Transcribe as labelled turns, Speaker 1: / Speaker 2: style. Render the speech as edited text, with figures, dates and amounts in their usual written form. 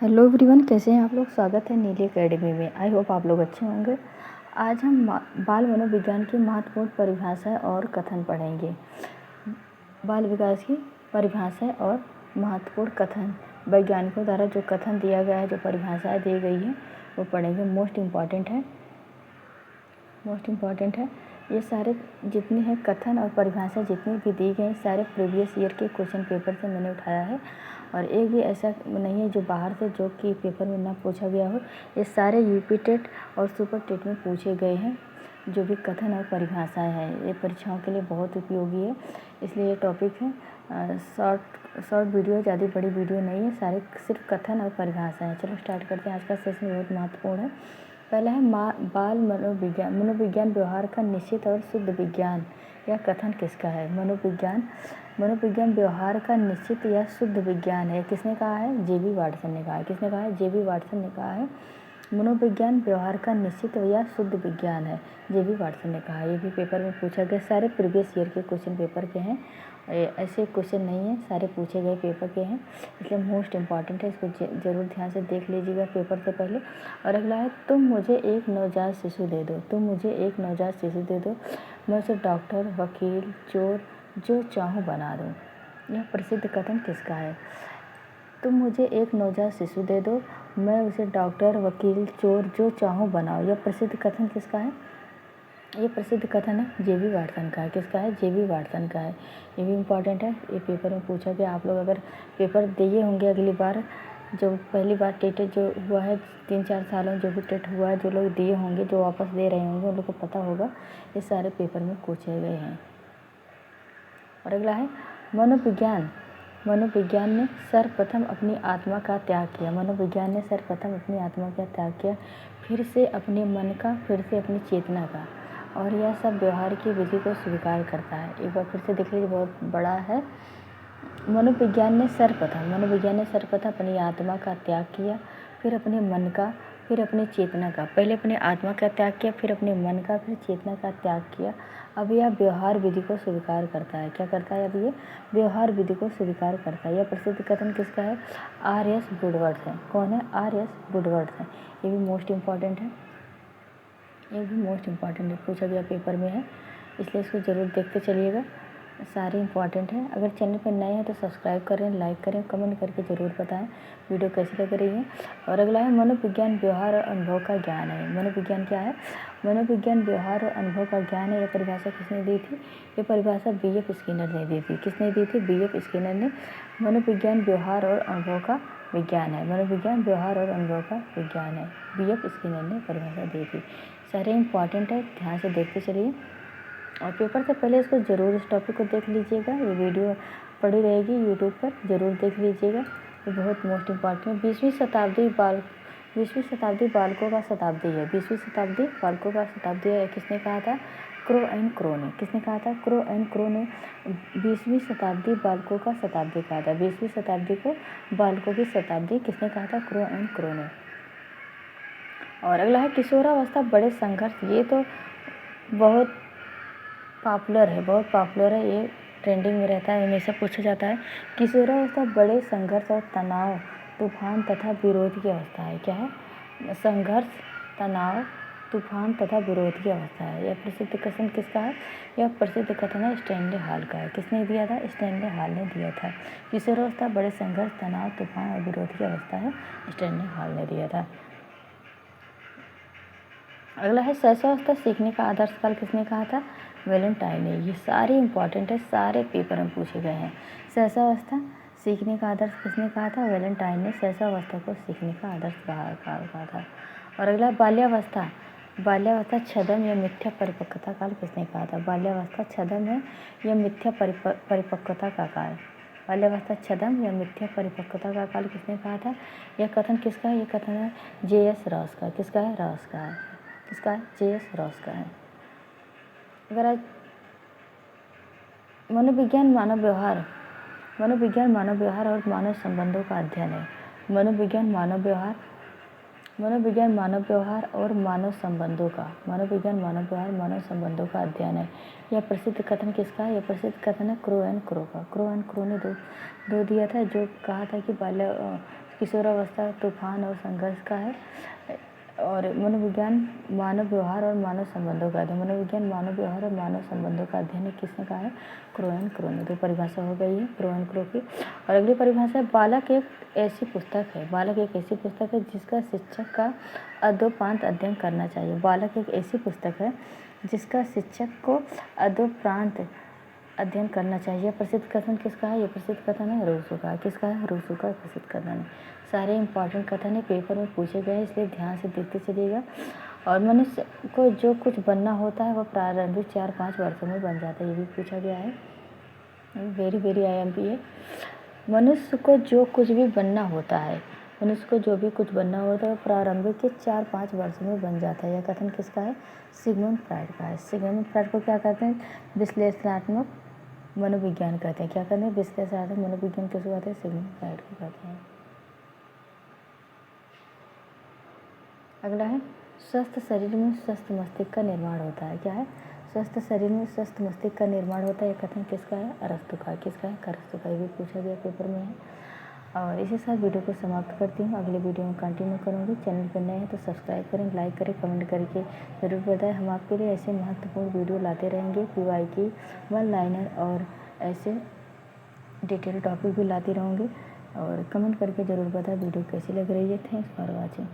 Speaker 1: Hello everyone, कैसे हैं आप लोग। स्वागत है नीली एकेडमी में। आई होप आप लोग अच्छे होंगे। आज हम बाल मनोविज्ञान की महत्वपूर्ण परिभाषा और कथन पढ़ेंगे। बाल विकास की परिभाषा और महत्वपूर्ण कथन, वैज्ञानिकों द्वारा जो कथन दिया गया है, जो परिभाषाएं दी गई है, वो पढ़ेंगे। मोस्ट इम्पॉर्टेंट है। ये सारे जितनी है कथन और परिभाषा जितनी भी दी गई, सारे प्रीवियस ईयर के क्वेश्चन पेपर से मैंने उठाया है, और एक भी ऐसा नहीं है जो बाहर से जो कि पेपर में ना पूछा गया हो। ये सारे यूपी टेट और सुपर टेट में पूछे गए हैं। जो भी कथन और परिभाषाएं हैं, ये परीक्षाओं के लिए बहुत उपयोगी है, इसलिए ये टॉपिक है। शॉर्ट वीडियो, ज़्यादा बड़ी वीडियो नहीं है, सारे सिर्फ कथन और परिभाषाएं हैं। चलो स्टार्ट करते हैं। आज का सेशन बहुत महत्वपूर्ण है। पहला है बाल मनोविज्ञान। मनोविज्ञान व्यवहार का निश्चित और शुद्ध विज्ञान। यह कथन किसका है? मनोविज्ञान व्यवहार का निश्चित या शुद्ध विज्ञान है। किसने कहा है? जे.बी. वाटसन ने कहा है। किसने कहा है? जे.बी. वाटसन ने कहा है। मनोविज्ञान व्यवहार का निश्चित या शुद्ध विज्ञान है, जे.बी. वाटसन ने कहा है। ये भी पेपर में पूछा गया, सारे प्रीवियस ईयर के क्वेश्चन पेपर के हैं। ऐसे क्वेश्चन नहीं है, सारे पूछे गए पेपर के हैं, इसलिए मोस्ट इम्पॉर्टेंट है। इसको ज़रूर ध्यान से देख लीजिएगा पेपर से पहले। और अगला है, तुम मुझे एक नवजात शिशु दे दो। तुम मुझे एक नवजात शिशु दे दो, मैं उसे डॉक्टर, वकील, चोर जो चाहूँ बना दूँ। यह प्रसिद्ध कथन किसका है? तुम मुझे एक नवजात शिशु दे दो, मैं उसे डॉक्टर, वकील, चोर जो चाहूँ बनाओ। यह प्रसिद्ध कथन किसका है? ये प्रसिद्ध कथन है जे.बी. वाटसन का है। किसका है? जे.बी. वाटसन का है। ये भी इम्पॉर्टेंट है, ये पेपर में पूछा गया। आप लोग अगर पेपर दिए होंगे अगली बार, जो पहली बार टेट जो हुआ है 3-4 सालों, जो भी टेट हुआ है, जो लोग दिए होंगे, जो वापस दे रहे होंगे, उन लोग को पता होगा ये सारे पेपर में पूछे गए हैं। और अगला है, मनोविज्ञान ने सर्वप्रथम अपनी आत्मा का त्याग किया। मनोविज्ञान ने सर्वप्रथम अपनी आत्मा का त्याग किया, फिर से अपने मन का, फिर से अपनी चेतना का, और यह सब व्यवहार की विधि को स्वीकार करता है। एक बार फिर से देख लीजिए, बहुत बड़ा है। मनोविज्ञान ने सर्वप्रथम अपनी आत्मा का त्याग किया, फिर अपने मन का, फिर अपनी चेतना का। पहले अपने आत्मा का त्याग किया, फिर अपने मन का, फिर चेतना का त्याग किया। अब यह व्यवहार विधि को स्वीकार करता है। क्या करता है? अब ये व्यवहार विधि को स्वीकार करता है। यह प्रसिद्ध कथन किसका है? आर.एस. वुडवर्थ है। कौन है? आर.एस. वुडवर्थ है। ये भी मोस्ट इम्पॉर्टेंट है, पूछा गया पेपर में है, इसलिए इसको ज़रूर देखते चलिएगा। सारे इंपॉर्टेंट हैं। अगर चैनल पर नए हैं तो सब्सक्राइब करें, लाइक करें, कमेंट करके ज़रूर बताएं वीडियो कैसी लग रही है। और अगला है, मनोविज्ञान व्यवहार और अनुभव का ज्ञान है। मनोविज्ञान क्या है? मनोविज्ञान व्यवहार और अनुभव का ज्ञान है। यह परिभाषा किसने दी थी? ये परिभाषा बी.एफ. स्किनर ने दी थी। किसने दी थी? बी.एफ. स्किनर ने। मनोविज्ञान व्यवहार और अनुभव का विज्ञान है। मनोविज्ञान व्यवहार और अनुभव का विज्ञान है, बी.एफ. स्किनर ने परिभाषा दी थी। सारे इंपॉर्टेंट है, ध्यान से देखते चलिए। और पेपर से पहले इसको ज़रूर, इस टॉपिक को देख लीजिएगा। ये वीडियो पड़ी रहेगी यूट्यूब पर, ज़रूर देख लीजिएगा। ये बहुत मोस्ट इम्पॉर्टेंट है। 20वीं शताब्दी बालकों का शताब्दी है। 20वीं शताब्दी बालकों का शताब्दी है। किसने कहा था? क्रो एंड क्रो ने। किसने कहा था? क्रो एंड क्रो ने 20वीं शताब्दी बालकों का शताब्दी कहा था। 20वीं शताब्दी को बालकों की शताब्दी किसने कहा था? क्रो एंड क्रो ने। और अगला है, किशोरावस्था बड़े संघर्ष। ये तो बहुत पॉपुलर है, ये ट्रेंडिंग में रहता है, हमेशा पूछा जाता है। किशोरावस्था बड़े संघर्ष और तनाव, तूफान तथा विरोध की अवस्था है। क्या है? संघर्ष, तनाव, तूफान तथा विरोध की अवस्था है। यह प्रसिद्ध कथन किसका है? यह प्रसिद्ध कथन है स्टैनले हॉल का है। किसने दिया था? स्टैनले हॉल ने दिया था। किशोरावस्था बड़े संघर्ष, तनाव, तूफान और विरोध की अवस्था है, स्टैनले हॉल ने दिया था। अगला है, शैशवावस्था सीखने का आदर्श काल किसने कहा था? वैलेंटाइन ने। ये सारे इंपॉर्टेंट है, सारे पेपर में पूछे गए हैं। शैशवावस्था सीखने का आदर्श किसने कहा था? वैलेंटाइन ने शैशवावस्था को सीखने का आदर्श काल कहा था। और अगला, बाल्यावस्था छद्म या मिथ्या परिपक्वता काल किसने कहा था? बाल्यावस्था छद्म है या मिथ्या परिपक्वता का काल। बाल्यावस्था छद्म या मिथ्या परिपक्वता का काल किसने कहा था? यह कथन किसका है? यह कथन है जे.एस. रॉस का। किसका है? रॉस का है। किसका है? जे.एस. रॉस का है। अगर आज मनोविज्ञान मानव व्यवहार और मानव संबंधों का अध्ययन है। मनोविज्ञान मानव व्यवहार और मानव संबंधों का अध्ययन है। यह प्रसिद्ध कथन किसका है? यह प्रसिद्ध कथन है क्रो एंड क्रो का। क्रो एंड क्रो ने दो दिया था, जो कहा था कि किशोरावस्था तूफान और संघर्ष का है। और मनोविज्ञान मानव व्यवहार और मानव संबंधों का अध्ययन, मनोविज्ञान मानव व्यवहार और मानव संबंधों का अध्ययन किसने कहा है? क्रोएन क्रो ने। तो परिभाषा हो गई है क्रोएन क्रो की। और अगली परिभाषा है बालक एक ऐसी पुस्तक है, बालक एक ऐसी पुस्तक है जिसका शिक्षक का अधोपांत अध्ययन करना चाहिए। बालक एक ऐसी पुस्तक है जिसका शिक्षक को अधोप्रांत अध्ययन करना चाहिए। प्रसिद्ध कथन किसका है? ये प्रसिद्ध कथन है रूसो का। किसका है? रूसो का प्रसिद्ध कथन है। सारे इंपॉर्टेंट कथन है पेपर में पूछे गए, इसलिए ध्यान से देखते चलिएगा। और मनुष्य को जो कुछ बनना होता है वह प्रारंभिक 4-5 वर्षों में बन जाता है, ये भी पूछा गया है। वेरी वेरी IMP है। मनुष्य को जो कुछ भी बनना होता है, मनुष्य को जो भी कुछ बनना होता है प्रारंभिक के 4-5 वर्षों में बन जाता है। यह कथन किसका है? सिगमुंड फ्राइड का है। सिगमुंड फ्राइड को क्या कहते हैं? विश्लेषणात्मक मनोविज्ञान कहते हैं। क्या कहते हैं? विश्लेषणात्मक मनोविज्ञान किसको कहते हैं? सिगमुंड फ्राइड को कहते हैं। अगला है स्वस्थ शरीर में स्वस्थ मस्तिष्क का निर्माण होता है। क्या है? स्वस्थ शरीर में स्वस्थ मस्तिष्क का निर्माण होता है। यह कथन किसका है? अरस्तु का। किसका है? अरस्तु का। ये भी पूछा गया पेपर में है। और इसी साथ वीडियो को समाप्त करती हूँ, अगले वीडियो में कंटिन्यू करूँगी। चैनल पर नए हैं तो सब्सक्राइब करें, लाइक करें, कमेंट करके ज़रूर बताएं। हम आपके लिए ऐसे महत्वपूर्ण वीडियो लाते रहेंगे, PY की वन लाइनर और ऐसे डिटेल टॉपिक भी लाती रहूँगी। और कमेंट करके ज़रूर बताएं वीडियो कैसी लग रही है। Thanks for watching.